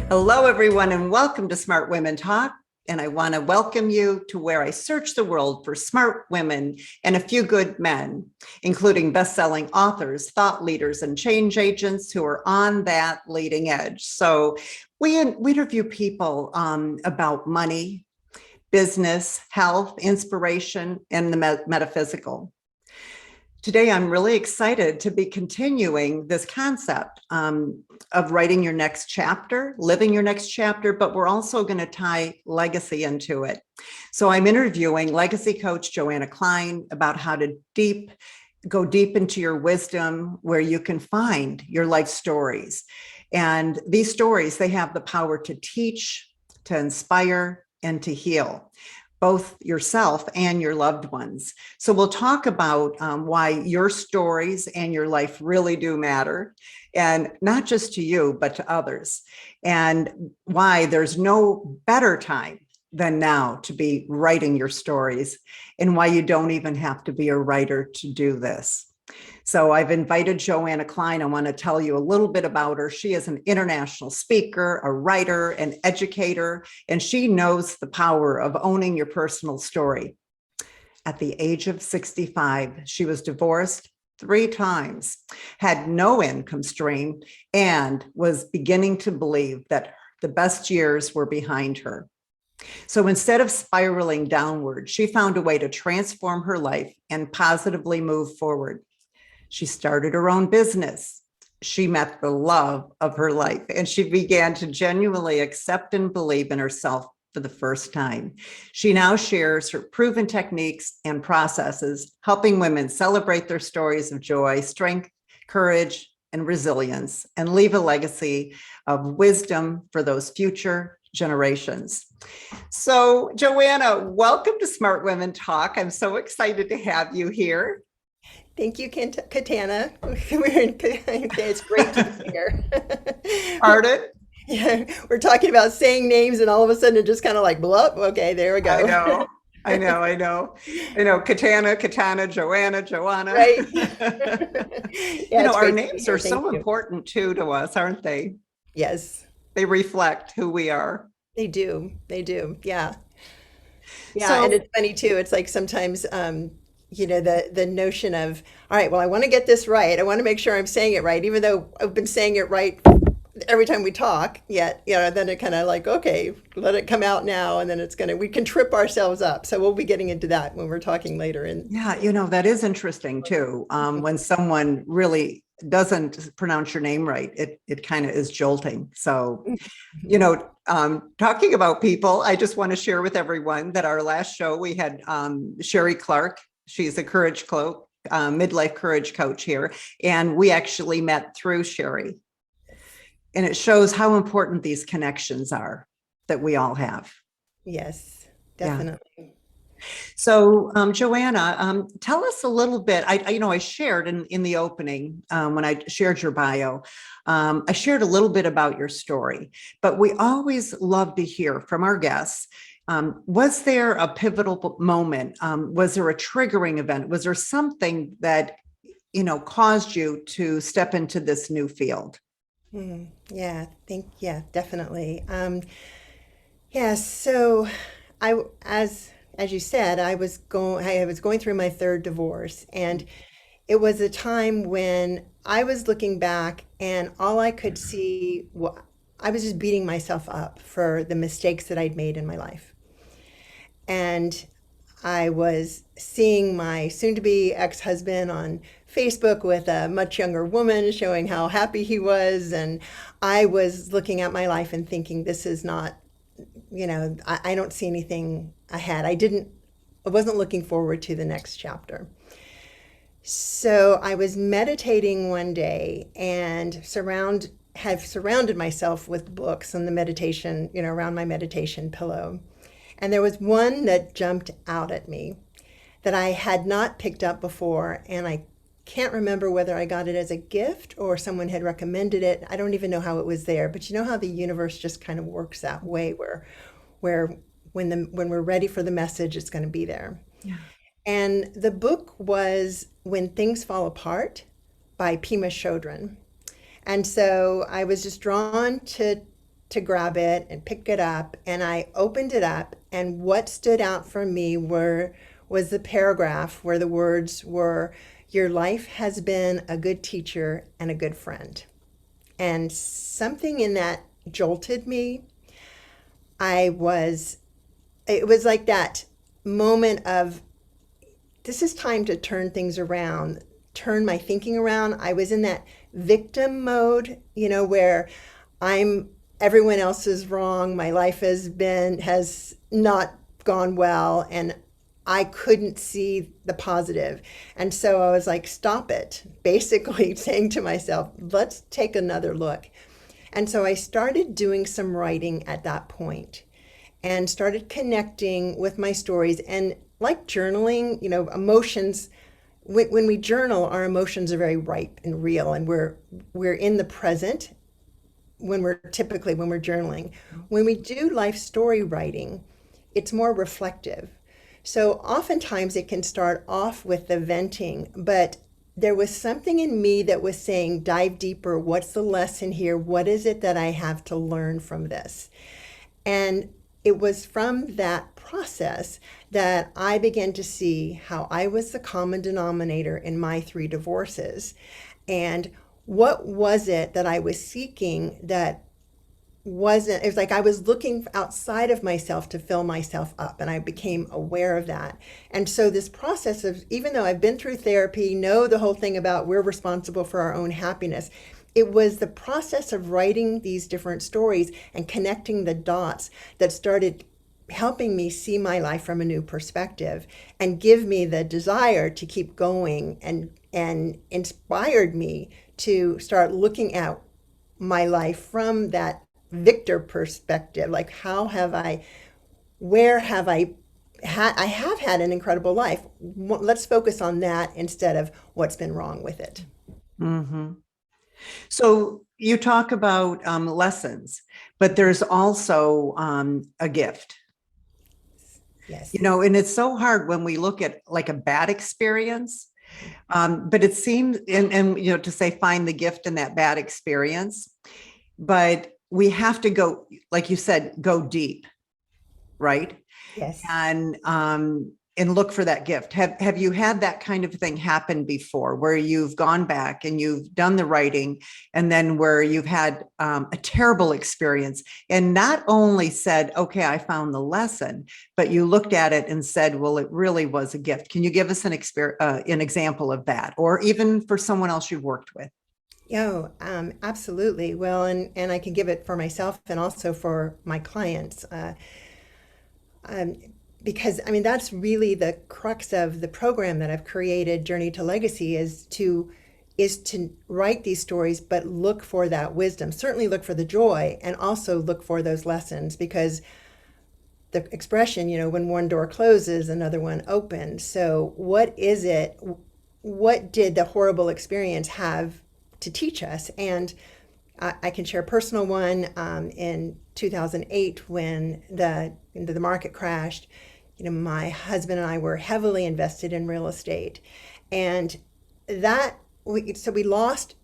Hello, everyone, and welcome to Smart Women Talk. And I want to welcome you to where I search the world for smart women and a few good men, including best-selling authors, thought leaders, and change agents who are on that leading edge. So we interview people about money, business, health, inspiration, and the metaphysical. Today, I'm really excited to be continuing this concept of writing your next chapter, living your next chapter, but we're also going to tie legacy into it. So I'm interviewing legacy coach Joanna Klein about how to go deep into your wisdom where you can find your life stories. And these stories, they have the power to teach, to inspire, and to heal both yourself and your loved ones. So we'll talk about why your stories and your life really do matter, and not just to you, but to others, and why there's no better time than now to be writing your stories, and why you don't even have to be a writer to do this. So I've invited Joanna Klein. I want to tell you a little bit about her. She is an international speaker, a writer, an educator, and she knows the power of owning your personal story. At the age of 65, she was divorced 3 times, had no income stream, and was beginning to believe that the best years were behind her. So instead of spiraling downward, she found a way to transform her life and positively move forward. She started her own business. She met the love of her life, and she began to genuinely accept and believe in herself for the first time. She now shares her proven techniques and processes, helping women celebrate their stories of joy, strength, courage, and resilience, and leave a legacy of wisdom for those future generations. So, Joanna, welcome to Smart Women Talk. I'm so excited to have you here. Thank you, Katana. It's great to be here. Pardon? Yeah, we're talking about saying names, and all of a sudden it just kind of like blup. Okay, there we I go. know. I know. I know. I know. Katana, Joanna, Joanna. Right? Yeah, it's Our great to be names are here. Thank so you. important too to us, aren't they? Yes, They reflect who we are. they do. They do. Yeah. Yeah, and So, it's funny too. It's like sometimes, the notion of, all right, well, I want to get this right. I want to make sure I'm saying it right, even though I've been saying it right every time we talk. Yet, then it kind of like, okay, let it come out now, and then we can trip ourselves up. So we'll be getting into that when we're talking later. And yeah, that is interesting too. When someone really doesn't pronounce your name right, it kind of is jolting. So, talking about people, I just want to share with everyone that our last show we had Sherry Clark. She's a midlife courage coach here, and we actually met through Sherry. And it shows how important these connections are that we all have. yes, Yeah. definitely. So, Joanna, tell us a little bit. I shared in the opening when I shared your bio. I shared a little bit about your story, but we always love to hear from our guests. Was there a pivotal moment? Was there a triggering event? Was there something that caused you to step into this new field? Yeah, definitely. Yeah, so I as you said, I was going through my third divorce, and it was a time when I was looking back and all I could see I was just beating myself up for the mistakes that I'd made in my life. And I was seeing my soon to be ex husband on Facebook with a much younger woman showing how happy he was. And I was looking at my life and thinking, this is not, I don't see anything ahead. I wasn't looking forward to the next chapter. So I was meditating one day and have surrounded myself with books on the meditation, around my meditation pillow. And there was one that jumped out at me that I had not picked up before, and I can't remember whether I got it as a gift or someone had recommended it. I don't even know how it was there, but you know how the universe just kind of works that way, where when we're ready for the message, it's going to be there. Yeah. And the book was When Things Fall Apart by Pema Chodron. And so I was just drawn to grab it and pick it up, and I opened it up, and what stood out for me was the paragraph where the words were, "Your life has been a good teacher and a good friend." And something in that jolted me. I was it was like that moment of, this is time to turn things around, turn my thinking around. I was in that victim mode, where I'm everyone else is wrong. My life has not gone well, and I couldn't see the positive. And so I was like, stop it, basically saying to myself, let's take another look. And so I started doing some writing at that point and started connecting with my stories. And like journaling, emotions, when we journal, our emotions are very ripe and real, and we're in the present when we're journaling. When we do life story writing, it's more reflective. So oftentimes it can start off with the venting, but there was something in me that was saying, dive deeper. What's the lesson here? What is it that I have to learn from this? And it was from that process that I began to see how I was the common denominator in my 3 divorces. And what was it that I was seeking that wasn't, it was like I was looking outside of myself to fill myself up, and I became aware of that. And so this process of, even though I've been through therapy, know the whole thing about we're responsible for our own happiness, it was the process of writing these different stories and connecting the dots that started helping me see my life from a new perspective and give me the desire to keep going, and inspired me to start looking at my life from that victor perspective. Like, where have I have had an incredible life. Let's focus on that instead of what's been wrong with it. Mm-hmm. So you talk about lessons, but there's also a gift. Yes. And it's so hard when we look at like a bad experience. But it seems, and to say find the gift in that bad experience, but we have to go, like you said, go deep, right? Yes. And look for that gift. Have you had that kind of thing happen before, where you've gone back and you've done the writing, and then where you've had a terrible experience, and not only said, okay, I found the lesson, but you looked at it and said, well, it really was a gift. Can you give us an example of that, or even for someone else you've worked with? Oh, absolutely. Well, and I can give it for myself and also for my clients. Um, because I mean, that's really the crux of the program that I've created, Journey to Legacy, is to write these stories, but look for that wisdom. Certainly look for the joy, and also look for those lessons, because the expression, when one door closes, another one opens. So what is it? What did the horrible experience have to teach us? And I can share a personal one. In 2008, when the market crashed, my husband and I were heavily invested in real estate, and that we lost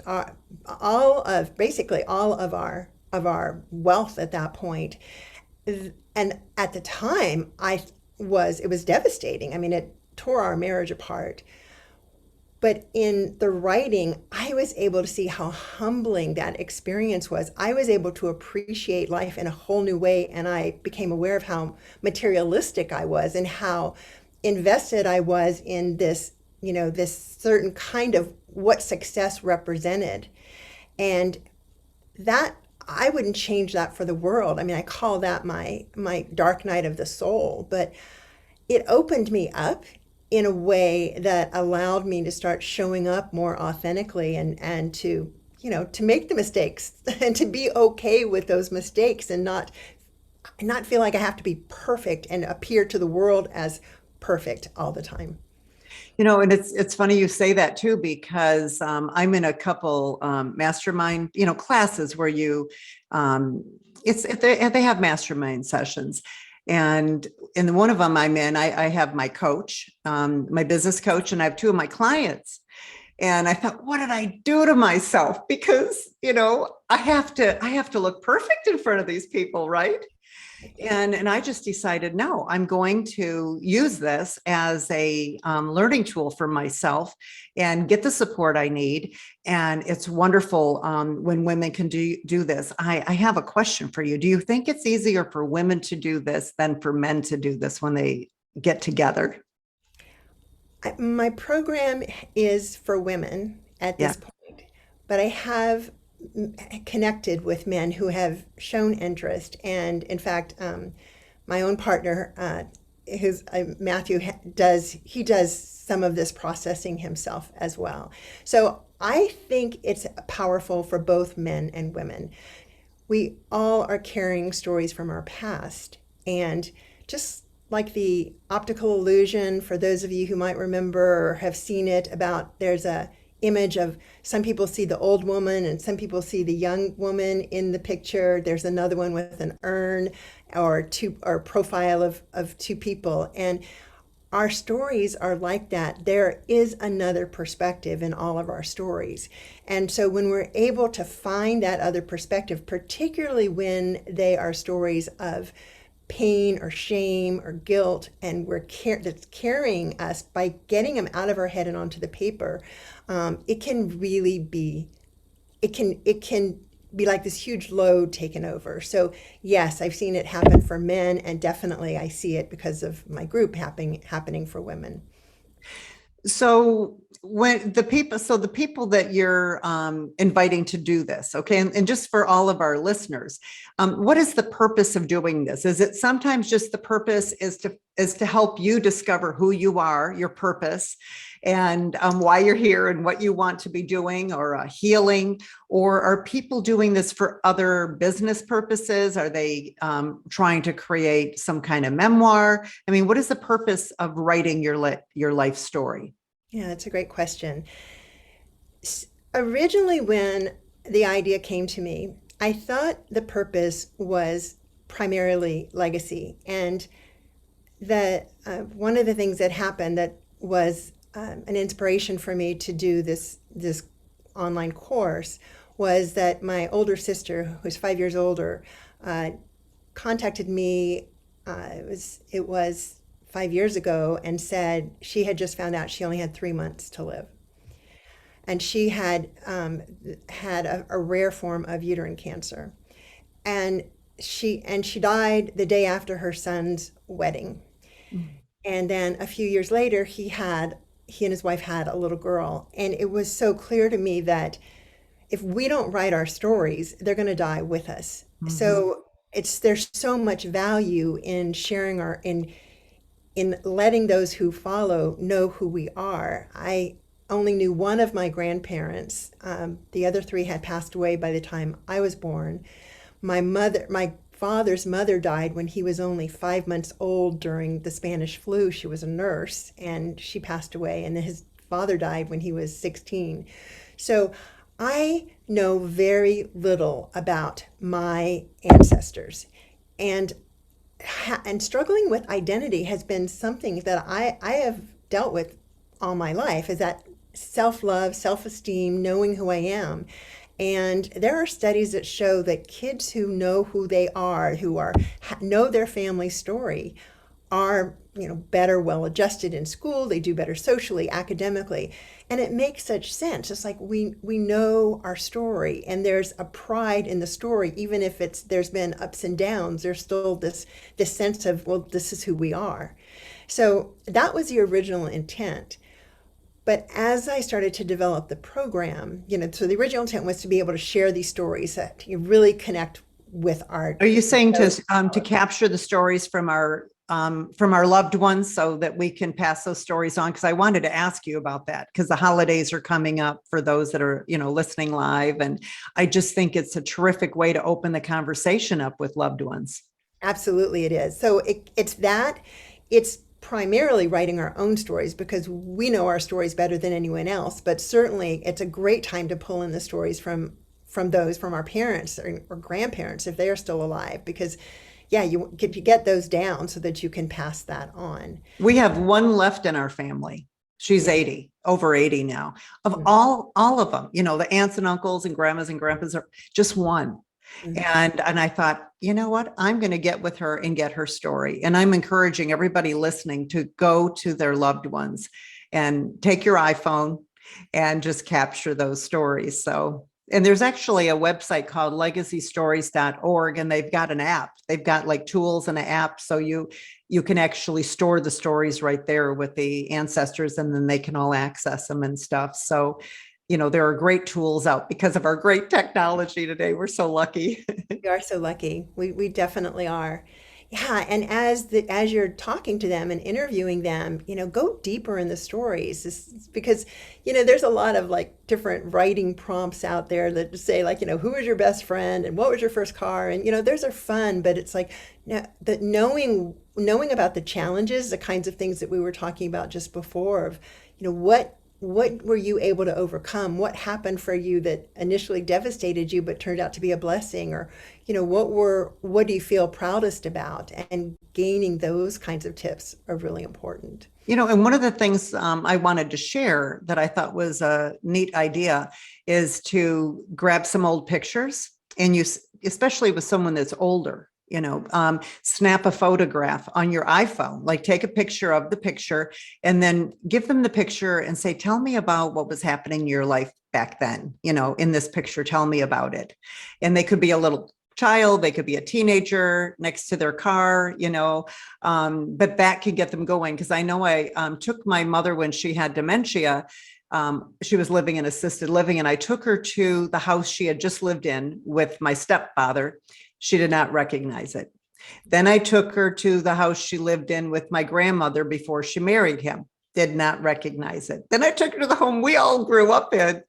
all of our wealth at that point. And at the time, it was devastating. I mean, it tore our marriage apart. But in the writing, I was able to see how humbling that experience was. I was able to appreciate life in a whole new way, and I became aware of how materialistic I was and how invested I was in this certain kind of what success represented. And that, I wouldn't change that for the world. I mean, I call that my dark night of the soul, but it opened me up in a way that allowed me to start showing up more authentically, and to make the mistakes and to be okay with those mistakes, and not feel like I have to be perfect and appear to the world as perfect all the time. And it's funny you say that too, because I'm in a couple mastermind, classes where they have mastermind sessions, and in one of them I'm in, I have my coach, my business coach, and I have two of my clients. And I thought, what did I do to myself? Because, I have to look perfect in front of these people, right? And I just decided, no, I'm going to use this as a learning tool for myself and get the support I need. And it's wonderful when women can do this. I have a question for you. Do you think it's easier for women to do this than for men to do this when they get together? My program is for women at Yeah. this point, but I have connected with men who have shown interest. And in fact, my own partner, who's Matthew, does some of this processing himself as well. So I think it's powerful for both men and women. We all are carrying stories from our past. And just like the optical illusion, for those of you who might remember or have seen it, about there's a image of some people see the old woman and some people see the young woman in the picture. There's another one with an urn or two or profile of two people. And our stories are like that. There is another perspective in all of our stories. And so when we're able to find that other perspective, particularly when they are stories of pain or shame or guilt, and that's carrying us, by getting them out of our head and onto the paper, it can really be, it can be like this huge load taken over. So yes, I've seen it happen for men, and definitely I see it because of my group happening for women. So the people that you're inviting to do this, okay, and just for all of our listeners, what is the purpose of doing this? Is it sometimes just the purpose is to help you discover who you are, your purpose, and why you're here and what you want to be doing, or healing? Or are people doing this for other business purposes? Are they trying to create some kind of memoir? I mean, what is the purpose of writing your life story? Yeah, that's a great question. Originally, when the idea came to me, I thought the purpose was primarily legacy. And that one of the things that happened that was an inspiration for me to do this online course was that my older sister, who's 5 years older, uh, contacted me. It was 5 years ago, and said she had just found out she only had 3 months to live, and she had a rare form of uterine cancer, and she died the day after her son's wedding. And then a few years later, he and his wife had a little girl. And it was so clear to me that if we don't write our stories, they're going to die with us. Mhm. So there's so much value in sharing in letting those who follow know who we are. I only knew one of my grandparents. The other three had passed away by the time I was born. My father's mother died when he was only 5 months old during the Spanish flu. She was a nurse and she passed away. And then his father died when he was 16. So I know very little about my ancestors. And and struggling with identity has been something that I have dealt with all my life, is that self-love, self-esteem, knowing who I am. And there are studies that show that kids who know who they are, know their family story, are better, well adjusted in school. They do better socially, academically. And it makes such sense. It's like we know our story, and there's a pride in the story. Even if there's been ups and downs, there's still this sense of, well, this is who we are. So that was the original intent. But as I started to develop the program, so the original intent was to be able to share these stories that you really connect with our Are you saying those. to capture the stories from our loved ones so that we can pass those stories on? Because I wanted to ask you about that, because the holidays are coming up for those that are listening live, and I just think it's a terrific way to open the conversation up with loved ones. Absolutely, it is. So it's primarily writing our own stories because we know our stories better than anyone else. But certainly, it's a great time to pull in the stories from our parents or grandparents if they are still alive, because yeah, you get those down so that you can pass that on. We have one left in our family. She's Yeah. 80. over 80 now, of all of them, the aunts and uncles and grandmas and grandpas are just one. Mhm. And I thought, you know what, I'm going to get with her and get her story. And I'm encouraging everybody listening to go to their loved ones and take your iPhone and just capture those stories. So, and there's actually a website called legacystories.org, and they've got an app. They've got like tools and an app. So you can actually store the stories right there with the ancestors, and then they can all access them and stuff. So, there are great tools out because of our great technology today. We're so lucky. We are so lucky. We definitely are. Yeah, and as you're talking to them and interviewing them, go deeper in the stories. Because, there's a lot of like different writing prompts out there that say like, who was your best friend and what was your first car? And, those are fun, but it's like that knowing about the challenges, the kinds of things that we were talking about just before of, what were you able to overcome? What happened for you that initially devastated you but turned out to be a blessing? Or, what do you feel proudest about? And gaining those kinds of tips are really important. And one of the things I wanted to share that I thought was a neat idea is to grab some old pictures, and especially with someone that's older, snap a photograph on your iPhone, like take a picture of the picture and then give them the picture and say, tell me about what was happening in your life back then, in this picture, tell me about it. And they could be a little child, they could be a teenager next to their car, but that could get them going. Because I know I took my mother when she had dementia. She was living in assisted living, and I took her to the house she had just lived in with my stepfather. She did not recognize it. Then I took her to the house she lived in with my grandmother before she married him. Did not recognize it. Then I took her to the home we all grew up in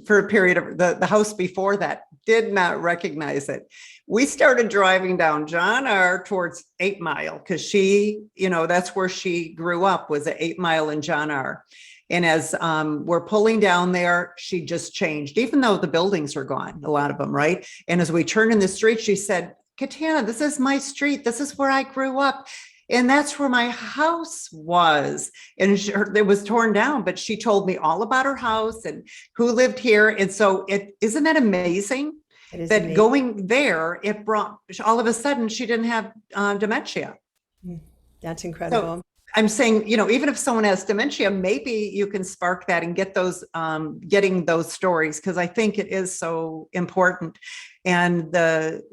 for a period of the house before that. Did not recognize it. We started driving down John R towards 8 Mile because she, that's where she grew up, was at 8 Mile in John R. And as we're pulling down there, she just changed, even though the buildings are gone, a lot of them, right? And as we turned in the street, she said, Katana, this is my street. This is where I grew up. And that's where my house was. And it was torn down, but she told me all about her house and who lived here. And so isn't that amazing? It is That amazing. going there, it brought, all of a sudden, she didn't have dementia. That's So incredible. I'm saying, even if someone has dementia, maybe you can spark that and get those, getting those stories, because I think it is so important. And the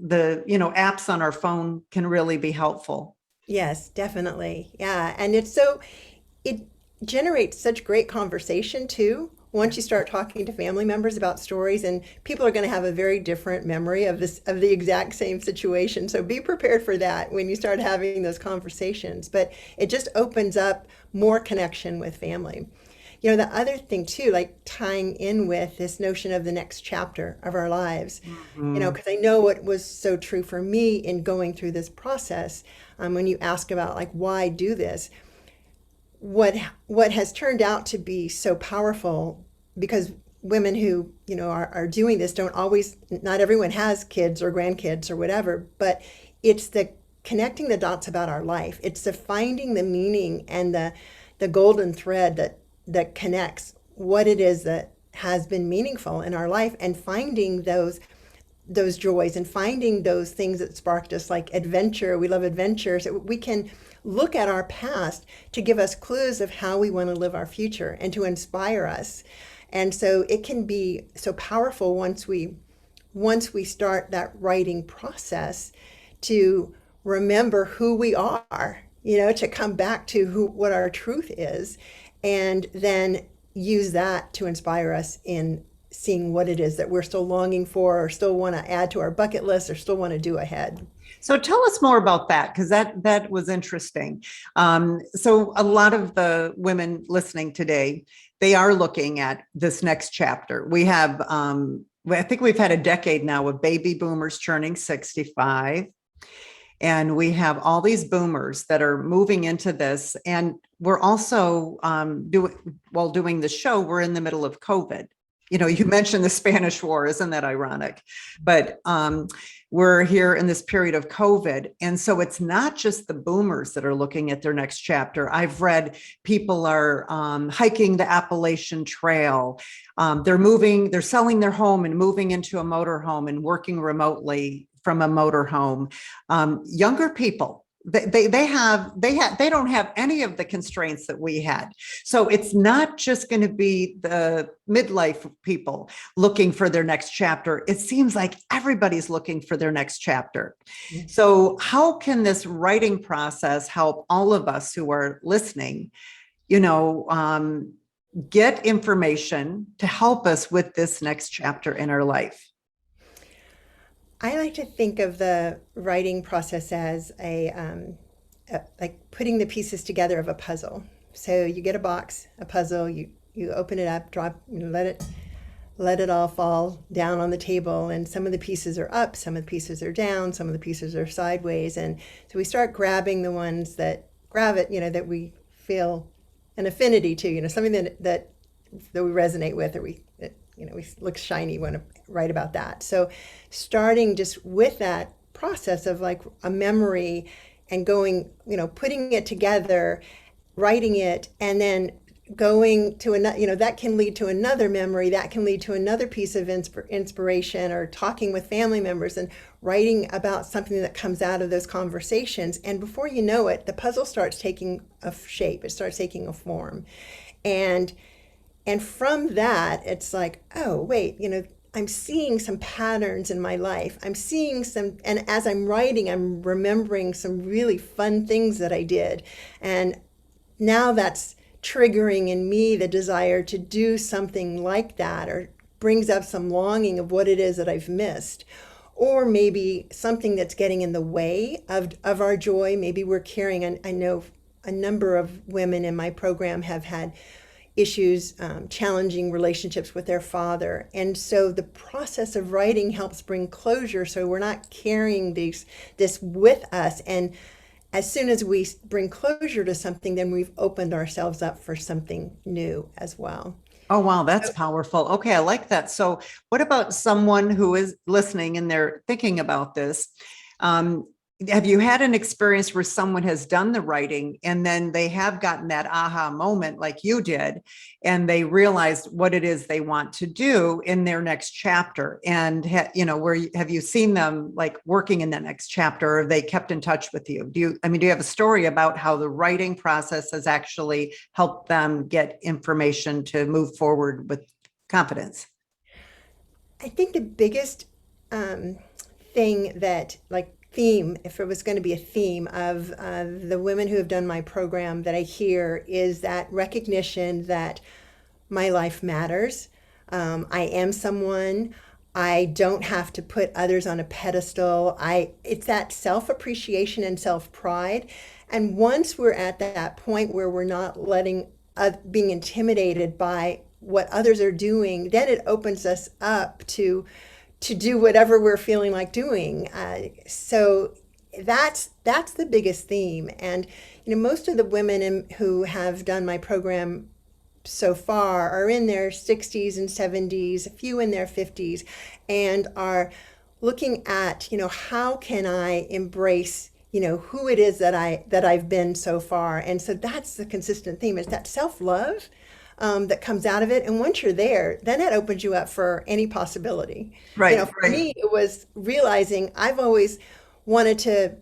apps on our phone can really be helpful. Yes, definitely. Yeah. And it generates such great conversation too. Once you start talking to family members about stories, and people are going to have a very different memory of the exact same situation. So be prepared for that when you start having those conversations. But it just opens up more connection with family. The other thing too, like tying in with this notion of the next chapter of our lives, Mhm. because I know what was so true for me in going through this process. When you ask about like, why do this? What has turned out to be so powerful, because women who are doing this don't always, not everyone has kids or grandkids or whatever, but it's the connecting the dots about our life. It's the finding the meaning and the golden thread that connects what it is that has been meaningful in our life, and finding those joys and finding those things that sparked us, like adventure. We love adventure. So we can look at our past to give us clues of how we want to live our future and to inspire us. And so it can be so powerful once we start that writing process, to remember who we are, to come back to what our truth is, and then use that to inspire us in seeing what it is that we're still longing for, or still want to add to our bucket list, or still want to do ahead. So tell us more about that, because that was interesting. So a lot of the women listening today, they are looking at this next chapter. We have, I think we've had a decade now of baby boomers turning 65. And we have all these boomers that are moving into this. And we're also while doing the show, we're in the middle of COVID. You mentioned the Spanish War. Isn't that ironic? But we're here in this period of COVID. And so it's not just the boomers that are looking at their next chapter. I've read people are hiking the Appalachian Trail. They're selling their home and moving into a motorhome and working remotely from a motorhome. Younger people, they don't have any of the constraints that we had. So it's not just going to be the midlife people looking for their next chapter. It seems like everybody's looking for their next chapter. So how can this writing process help all of us who are listening, you know, get information to help us with this next chapter in our life? I like to think of the writing process as like putting the pieces together of a puzzle. So you get a box, a puzzle, you open it up, drop, let it all fall down on the table, and some of the pieces are up, some of the pieces are down, some of the pieces are sideways, and so we start grabbing the ones that that we feel an affinity to, something that we resonate with, or we look shiny when to write about that. So starting just with that process of like a memory and going, putting it together, writing it, and then going to another, that can lead to another memory, that can lead to another piece of inspiration, or talking with family members and writing about something that comes out of those conversations. And before you know it, the puzzle starts taking a shape, it starts taking a form. And from that, it's like, oh, wait, I'm seeing some patterns in my life. I'm seeing some, and as I'm writing, I'm remembering some really fun things that I did. And now that's triggering in me the desire to do something like that, or brings up some longing of what it is that I've missed. Or maybe something that's getting in the way of our joy. Maybe we're carrying, I know a number of women in my program have had issues, challenging relationships with their father. And so the process of writing helps bring closure, so we're not carrying this with us. And as soon as we bring closure to something, then we've opened ourselves up for something new as well. Oh, wow, that's powerful. Okay, I like that. So, what about someone who is listening and they're thinking about this? Um, have you had an experience where someone has done the writing and then they have gotten that aha moment like you did, and they realized what it is they want to do in their next chapter? And, have you seen them like working in that next chapter, or have they kept in touch with you? Do you have a story about how the writing process has actually helped them get information to move forward with confidence? I think the biggest thing that, like, theme, if it was going to be a theme of the women who have done my program that I hear, is that recognition that my life matters. I am someone. I don't have to put others on a pedestal. It's that self-appreciation and self-pride. And once we're at that point where we're not letting being intimidated by what others are doing, then it opens us up to do whatever we're feeling like doing. So that's the biggest theme. And most of the women who have done my program so far are in their 60s and 70s, a few in their 50s, and are looking at, how can I embrace, who it is that I've been so far. And so that's the consistent theme, is that self-love that comes out of it. And once you're there, then it opens you up for any possibility. Right, For right. me, it was realizing I've always wanted to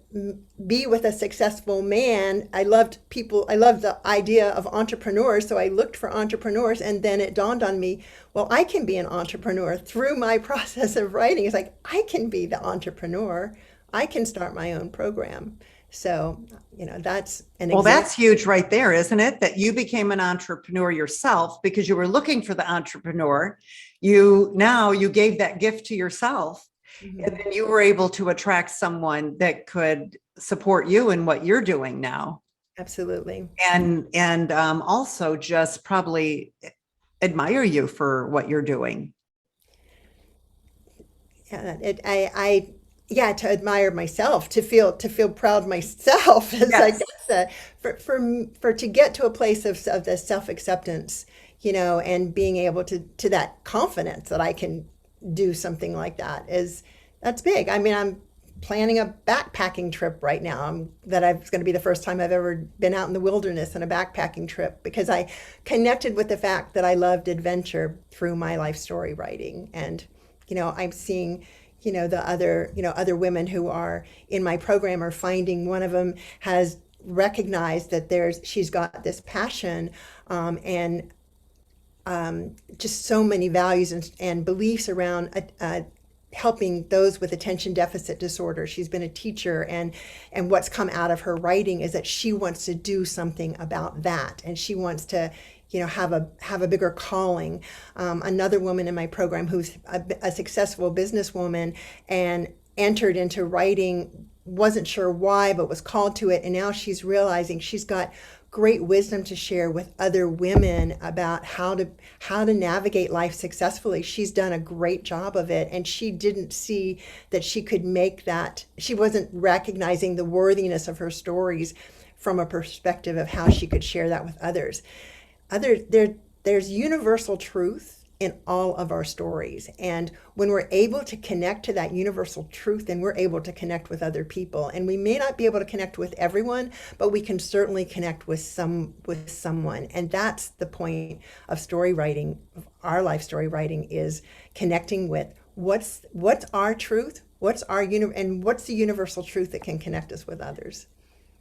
be with a successful man. I loved people. I loved the idea of entrepreneurs. So I looked for entrepreneurs, and then it dawned on me, well, I can be an entrepreneur through my process of writing. It's like, I can be the entrepreneur. I can start my own program. So, that's an Well, example. that's huge right there, isn't it? That you became an entrepreneur yourself because you were looking for the entrepreneur. You gave that gift to yourself, and Mhm. then you were able to attract someone that could support you in what you're doing now. Absolutely. And also just probably admire you for what you're doing. Yeah, yeah, to admire myself, to feel proud myself, is I Yes. guess, for to get to a place of the self acceptance. and being able to that confidence that I can do something like that that's big. I mean, I'm planning a backpacking trip right now. It's going to be the first time I've ever been out in the wilderness on a backpacking trip because I connected with the fact that I loved adventure through my life story writing. And, I'm seeing, other women who are in my program are finding one of them has recognized that she's got this passion, and just so many values and beliefs around helping those with attention deficit disorder. She's been a teacher, and what's come out of her writing is that she wants to do something about that, and she wants to have a bigger calling. Another woman in my program who's a successful businesswoman and entered into writing, wasn't sure why, but was called to it, and now she's realizing she's got great wisdom to share with other women about how to navigate life successfully. She's done a great job of it, and she didn't see that she could make that. She wasn't recognizing the worthiness of her stories from a perspective of how she could share that with others. There's universal truth in all of our stories, and when we're able to connect to that universal truth, then we're able to connect with other people. And we may not be able to connect with everyone, but we can certainly connect with someone. And that's the point of story writing, of our life story writing, is connecting with what's our truth, and what's the universal truth that can connect us with others.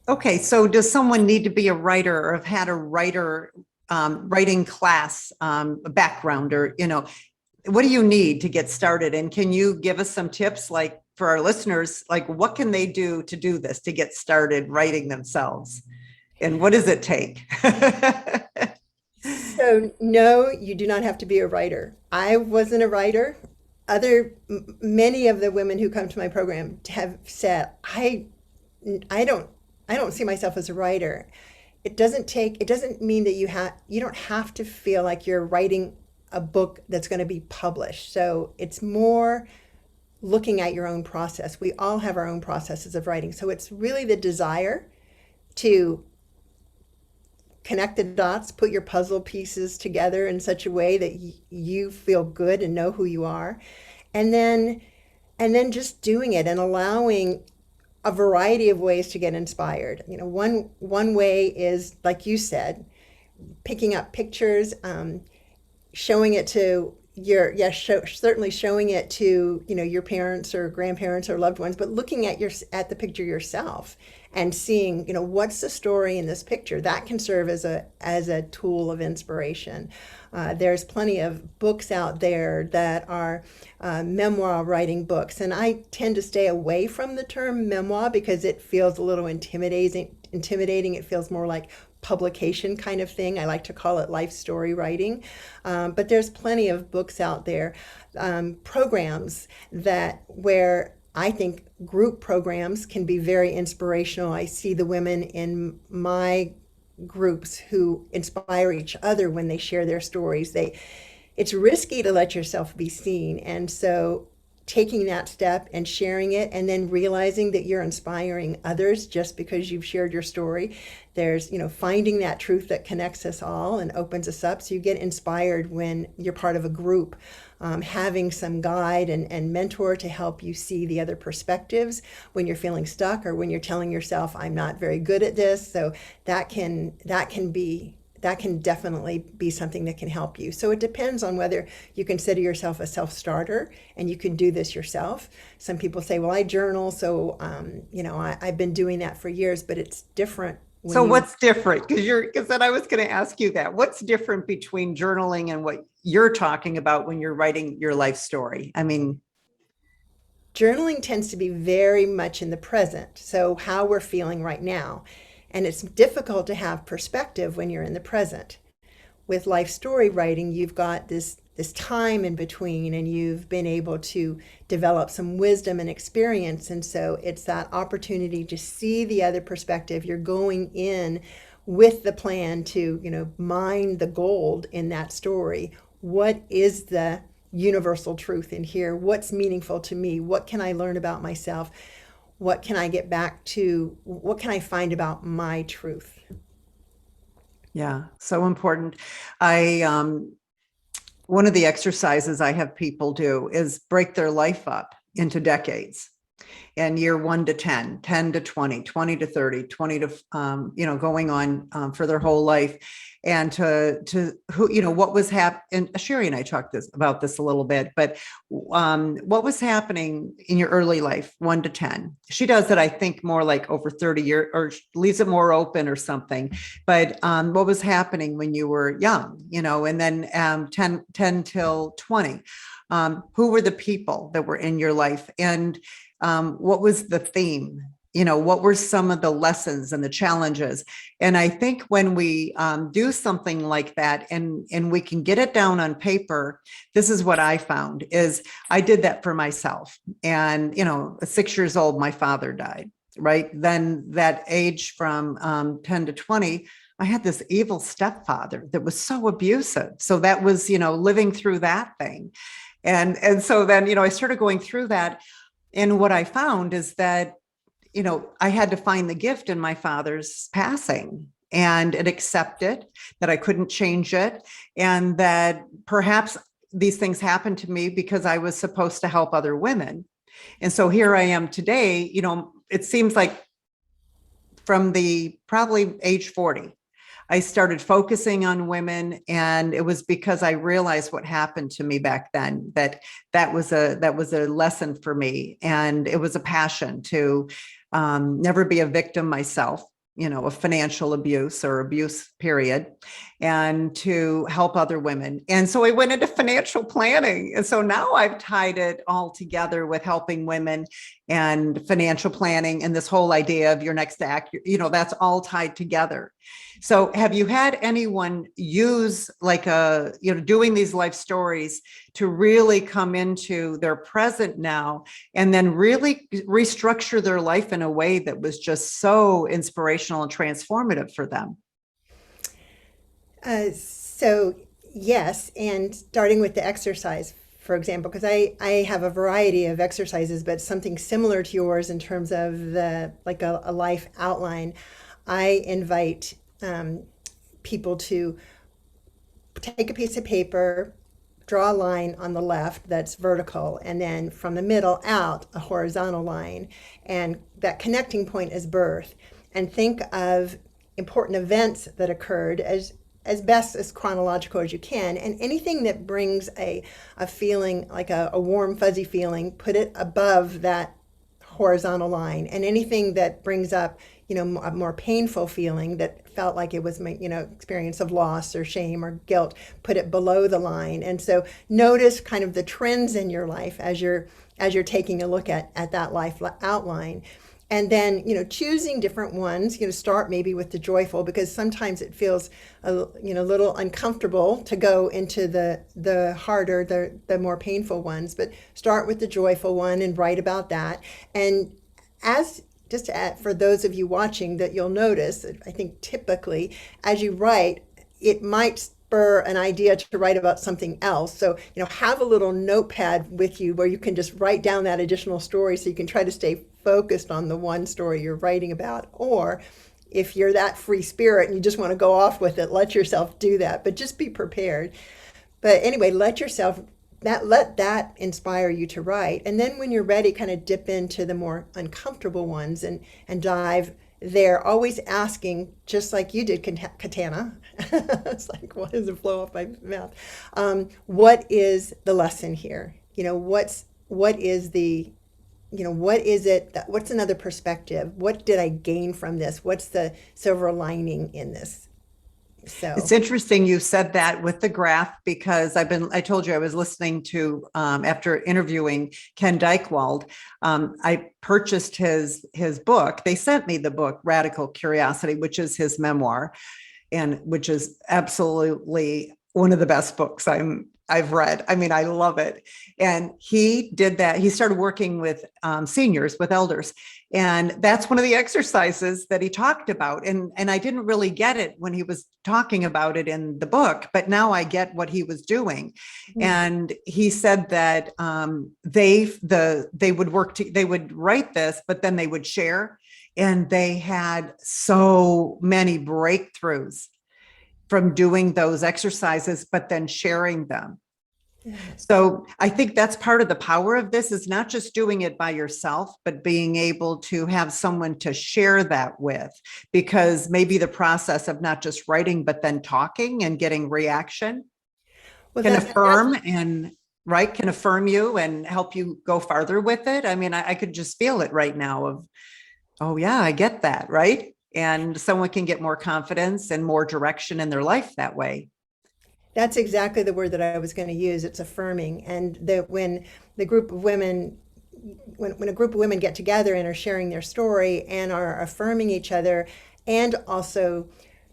Okay, so does someone need to be a writer or have had a writing class, a background, or what do you need to get started? And can you give us some tips, like for our listeners, like what can they do to do this, to get started writing themselves? And what does it take? So, no, you do not have to be a writer. I wasn't a writer. Many of the women who come to my program have said, I don't see myself as a writer. It doesn't mean that you don't have to feel like you're writing a book that's going to be published. So it's more looking at your own process. We all have our own processes of writing. So it's really the desire to connect the dots, put your puzzle pieces together in such a way that you feel good and know who you are. And then just doing it and allowing a variety of ways to get inspired. One way is, like you said, picking up pictures, showing it to certainly showing it to your parents or grandparents or loved ones, but looking at the picture yourself and seeing what's the story in this picture. That can serve as a tool of inspiration. There's plenty of books out there that are memoir writing books, and I tend to stay away from the term memoir because it feels a little intimidating. It feels more like publication kind of thing. I like to call it life story writing. But there's plenty of books out there, programs where I think group programs can be very inspirational. I see the women in my groups who inspire each other when they share their stories. It's risky to let yourself be seen. And so taking that step and sharing it, and then realizing that you're inspiring others just because you've shared your story. There's, finding that truth that connects us all and opens us up. So you get inspired when you're part of a group, having some guide and mentor to help you see the other perspectives when you're feeling stuck or when you're telling yourself, I'm not very good at this. So that can definitely be something that can help you. So it depends on whether you consider yourself a self-starter and you can do this yourself. Some people say, well, I journal, so I've been doing that for years, but it's different. So what's different? Because then I was going to ask you that. What's different between journaling and what you're talking about when you're writing your life story? I mean, journaling tends to be very much in the present, so how we're feeling right now. And it's difficult to have perspective when you're in the present. With life story writing, you've got this time in between, and you've been able to develop some wisdom and experience. And so it's that opportunity to see the other perspective. You're going in with the plan to, mine the gold in that story. What is the universal truth in here? What's meaningful to me? What can I learn about myself? What can I get back to? What can I find about my truth? Yeah, so important. I One of the exercises I have people do is break their life up into decades, and year 1 to 10, 10 to 20, 20 to 30, 20 to going on for their whole life, and to who, what was happening. And Sherry and I talked about this a little bit, but what was happening in your early life, 1 to 10. She does it, I think, more like over 30 years, or leaves it more open or something. But what was happening when you were young, and then 10 till 20. Who were the people that were in your life, and what was the theme? What were some of the lessons and the challenges? And I think when we do something like that, and we can get it down on paper, this is what I found is I did that for myself. And, at 6 years old, my father died, right? Then that age from 10 to 20, I had this evil stepfather that was so abusive. So that was, living through that thing. And so then, I started going through that. And what I found is that, I had to find the gift in my father's passing and accept it, that I couldn't change it, and that perhaps these things happened to me because I was supposed to help other women. And so here I am today, it seems like from the probably age 40, I started focusing on women, and it was because I realized what happened to me back then, that was a lesson for me, and it was a passion to never be a victim myself, of financial abuse or abuse, period, and to help other women. And so I went into financial planning. And so now I've tied it all together with helping women and financial planning, and this whole idea of your next act, that's all tied together. So have you had anyone use like doing these life stories to really come into their present now, and then really restructure their life in a way that was just so inspirational and transformative for them? So yes, and starting with the exercise, for example, because I have a variety of exercises, but something similar to yours in terms of the like a life outline. I invite people to take a piece of paper, draw a line on the left that's vertical, and then from the middle out a horizontal line, and that connecting point is birth. And think of important events that occurred as best as chronological as you can, and anything that brings a feeling like a warm fuzzy feeling, put it above that horizontal line, and anything that brings up a more painful feeling that felt like it was experience of loss or shame or guilt, put it below the line. And so notice kind of the trends in your life as you're taking a look at that life outline. And then choosing different ones, start maybe with the joyful, because sometimes it feels a little uncomfortable to go into the harder, the more painful ones, but start with the joyful one and write about that. And as just to add, for those of you watching, that you'll notice, I think typically as you write, it might spur an idea to write about something else. So, have a little notepad with you where you can just write down that additional story, so you can try to stay focused on the one story you're writing about. Or if you're that free spirit and you just want to go off with it, let yourself do that, but just be prepared. But anyway, let that inspire you to write. And then when you're ready, kind of dip into the more uncomfortable ones and dive there, always asking, just like you did, Katana. It's like, why does it flow off my mouth? What is the lesson here? What is the what is it that, what's another perspective? What did I gain from this? What's the silver lining in this? It's So interesting you said that with the graph, because I told you I was listening to, after interviewing Ken Dykewald, I purchased his book. They sent me the book, Radical Curiosity, which is his memoir, and which is absolutely one of the best books I've read. I mean, I love it. And he did that. He started working with seniors, with elders. And that's one of the exercises that he talked about. And I didn't really get it when he was talking about it in the book, but now I get what he was doing. And he said that they would write this, but then they would share, and they had so many breakthroughs from doing those exercises, but then sharing them. Yeah. So I think that's part of the power of this, is not just doing it by yourself, but being able to have someone to share that with, because maybe the process of not just writing, but then talking and getting reaction Well, can that's affirm and right can affirm you and help you go farther with it. I mean, I could just feel it right now of, oh yeah, I get that, right? And someone can get more confidence and more direction in their life that way. That's exactly the word that I was going to use. It's affirming. And that when the group of women, when a group of women get together and are sharing their story and are affirming each other and also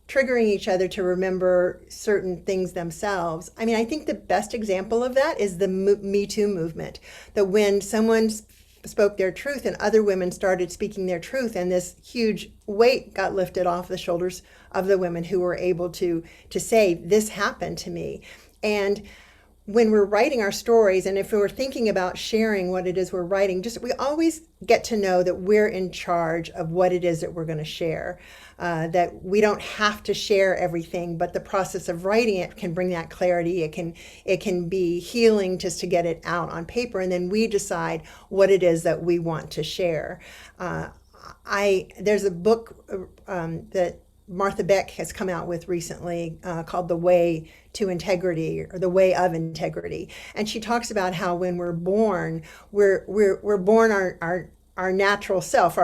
triggering each other to remember certain things themselves. I mean, I think the best example of that is the Me Too movement. That when someone spoke their truth and other women started speaking their truth, and this huge weight got lifted off the shoulders of the women who were able to say, this happened to me. And when we're writing our stories, and if we're thinking about sharing what it is we're writing, just we always get to know that we're in charge of what it is that we're going to share. That we don't have to share everything, but the process of writing it can bring that clarity. It can be healing just to get it out on paper, and then we decide what it is that we want to share. I There's a book that Martha Beck has come out with recently called The Way to Integrity, or The Way of Integrity. And she talks about how when we're born, we're born our natural self,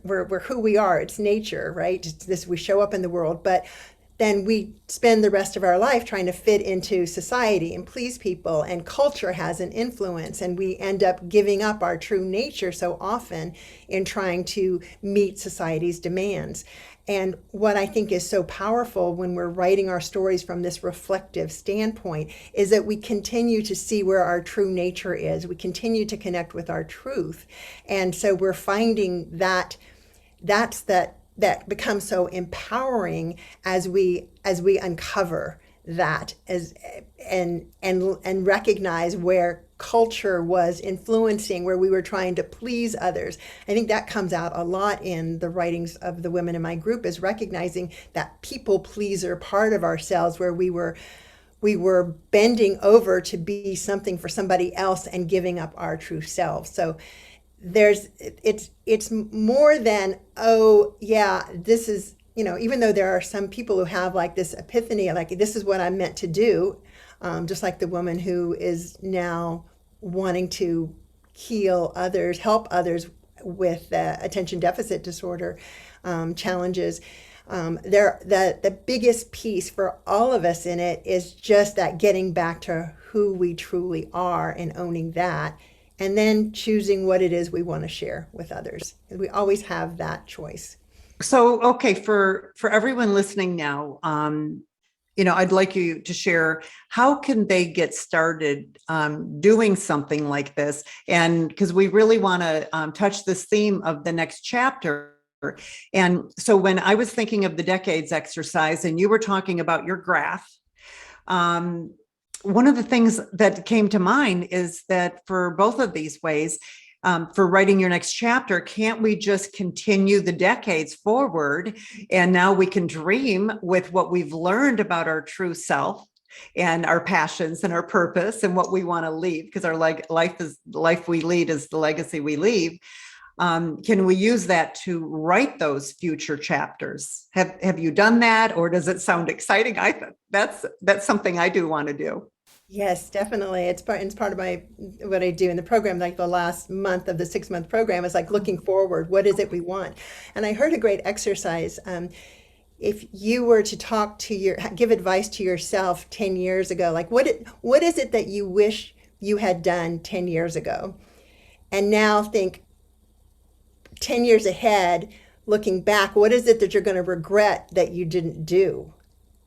we're who we are. It's nature, right? It's this, we show up in the world, but then we spend the rest of our life trying to fit into society and please people, and culture has an influence, and we end up giving up our true nature so often in trying to meet society's demands. And what I think is so powerful when we're writing our stories from this reflective standpoint is that we continue to see where our true nature is. We continue to connect with our truth. And so we're finding that that becomes so empowering as we uncover that, as and recognize where culture was influencing, where we were trying to please others. I think that comes out a lot in the writings of the women in my group, is recognizing that people pleaser part of ourselves, where we were bending over to be something for somebody else and giving up our true selves. So it's more than, oh yeah, this is, even though there are some people who have like this epiphany, like this is what I'm meant to do, just like the woman who is now wanting to heal others, help others with attention deficit disorder challenges. The biggest piece for all of us in it is just that getting back to who we truly are and owning that, and then choosing what it is we want to share with others. We always have that choice. So, okay, for everyone listening now, I'd like you to share, how can they get started doing something like this? And because we really want to touch this theme of the next chapter. And so when I was thinking of the decades exercise and you were talking about your graph, um, one of the things that came to mind is that for both of these ways, for writing your next chapter, can't we just continue the decades forward? And now we can dream with what we've learned about our true self and our passions and our purpose and what we want to leave, because our life we lead is the legacy we leave. Can we use that to write those future chapters? Have you done that, or does it sound exciting? I thought that's something I do want to do. Yes, definitely. It's part of my what I do in the program. Like the last month of the 6-month program is like looking forward. What is it we want? And I heard a great exercise. If you were to give advice to yourself 10 years ago, like what is it that you wish you had done 10 years ago? And now think 10 years ahead, looking back, what is it that you're going to regret that you didn't do?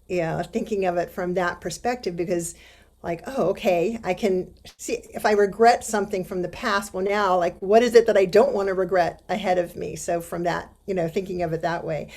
Thinking of it from that perspective, because like, oh, okay, I can see if I regret something from the past, well, now, like, what is it that I don't want to regret ahead of me? So from that, thinking of it that way.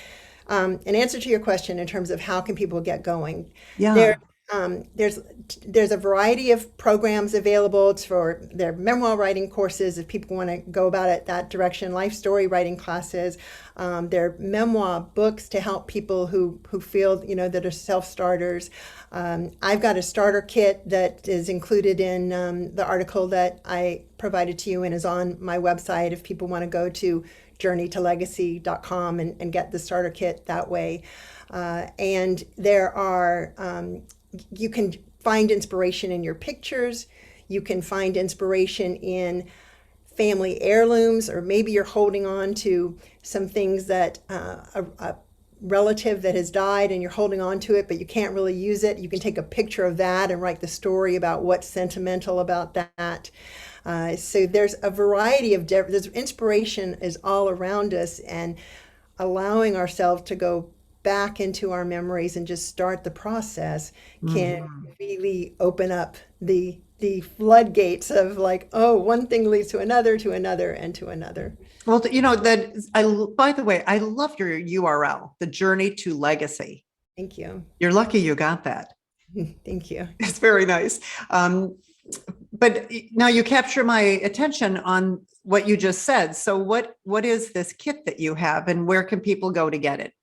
In answer to your question in terms of how can people get going, there, Yeah. There's a variety of programs available for their memoir writing courses if people want to go about it that direction. Life story writing classes. There are memoir books to help people who feel that are self starters. I've got a starter kit that is included in the article that I provided to you and is on my website if people want to go to journeytolegacy.com and get the starter kit that way. And there are you can find inspiration in your pictures. You can find inspiration in family heirlooms, or maybe you're holding on to some things that a relative that has died and you're holding on to it, but you can't really use it. You can take a picture of that and write the story about what's sentimental about that. So there's a variety of there's inspiration is all around us, and allowing ourselves to go back into our memories and just start the process can really open up the floodgates of like, oh, one thing leads to another, and to another. Well, by the way, I love your URL, the Journey to Legacy. Thank you. You're lucky you got that. Thank you. It's very nice. But now you capture my attention on what you just said. So what is this kit that you have, and where can people go to get it?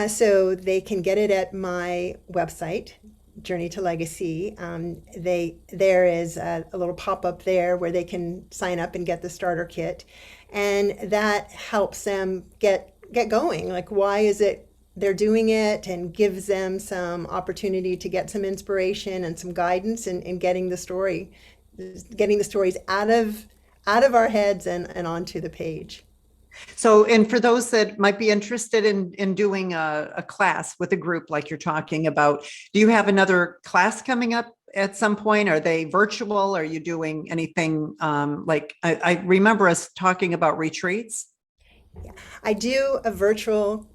So they can get it at my website, Journey to Legacy. There is a little pop-up there where they can sign up and get the starter kit, and that helps them get going. Like, why is it they're doing it, and gives them some opportunity to get some inspiration and some guidance in getting the stories out of our heads and onto the page. So, and for those that might be interested in doing a class with a group like you're talking about, do you have another class coming up at some point? Are they virtual? Are you doing anything like I remember us talking about retreats? Yeah. I do a virtual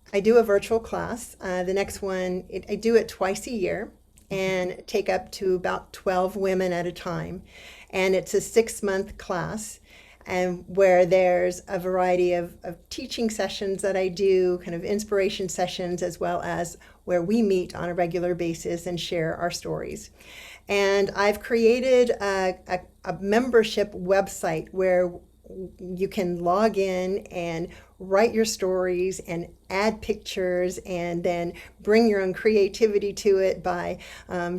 class. The next one, I do it twice a year and take up to about 12 women at a time. And it's a 6-month class, and where there's a variety of teaching sessions that I do, kind of inspiration sessions, as well as where we meet on a regular basis and share our stories. And I've created a membership website where you can log in and write your stories and add pictures, and then bring your own creativity to it by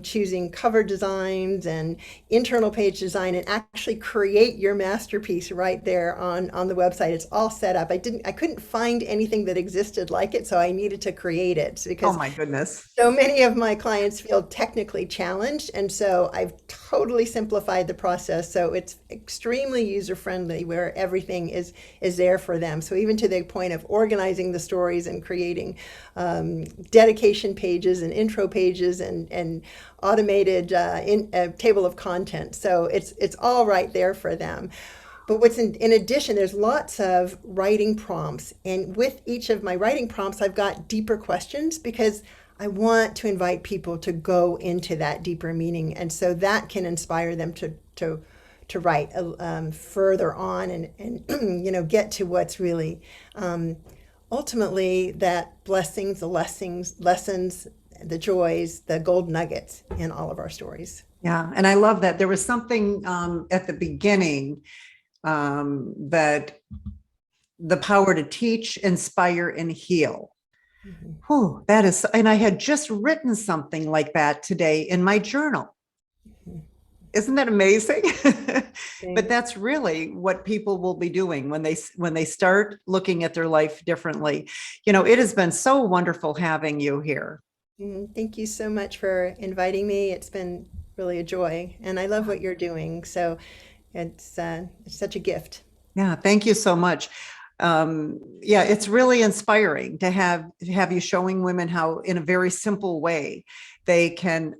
choosing cover designs and internal page design, and actually create your masterpiece right there on the website. It's all set up. I couldn't find anything that existed like it, so I needed to create it because Oh my goodness. so many of my clients feel technically challenged, and so I've totally simplified the process so it's extremely user friendly, where everything is there for them. So even to the point of organizing the stories and creating dedication pages and intro pages and automated table of content. So it's all right there for them. But what's in addition, there's lots of writing prompts. And with each of my writing prompts, I've got deeper questions because I want to invite people to go into that deeper meaning. And so that can inspire them to write further on and get to what's really ultimately that blessings, the lessons, the joys, the gold nuggets in all of our stories. Yeah. And I love that. There was something at the beginning that the power to teach, inspire, and heal. Mm-hmm. Oh, that is, and I had just written something like that today in my journal. Mm-hmm. Isn't that amazing? But that's really what people will be doing when they start looking at their life differently. It has been so wonderful having you here. Thank you so much for inviting me. It's been really a joy, and I love what you're doing. So it's such a gift. Yeah, thank you so much. Yeah, it's really inspiring to have you showing women how, in a very simple way, they can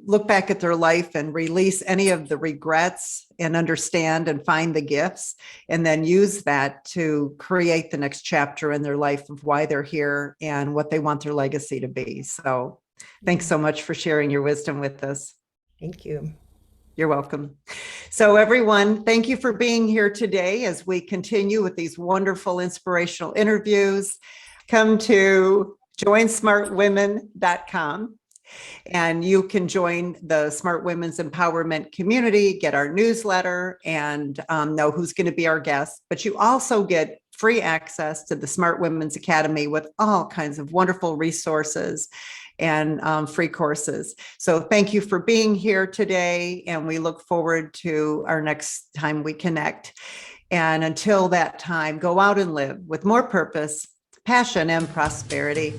look back at their life and release any of the regrets and understand and find the gifts, and then use that to create the next chapter in their life of why they're here and what they want their legacy to be. So thanks so much for sharing your wisdom with us. Thank you. You're welcome. So everyone, thank you for being here today as we continue with these wonderful inspirational interviews. Come to joinsmartwomen.com And you can join the Smart Women's Empowerment community, get our newsletter, and know who's going to be our guest. But you also get free access to the Smart Women's Academy with all kinds of wonderful resources and free courses. So thank you for being here today, and we look forward to our next time we connect. And until that time, go out and live with more purpose, passion, and prosperity.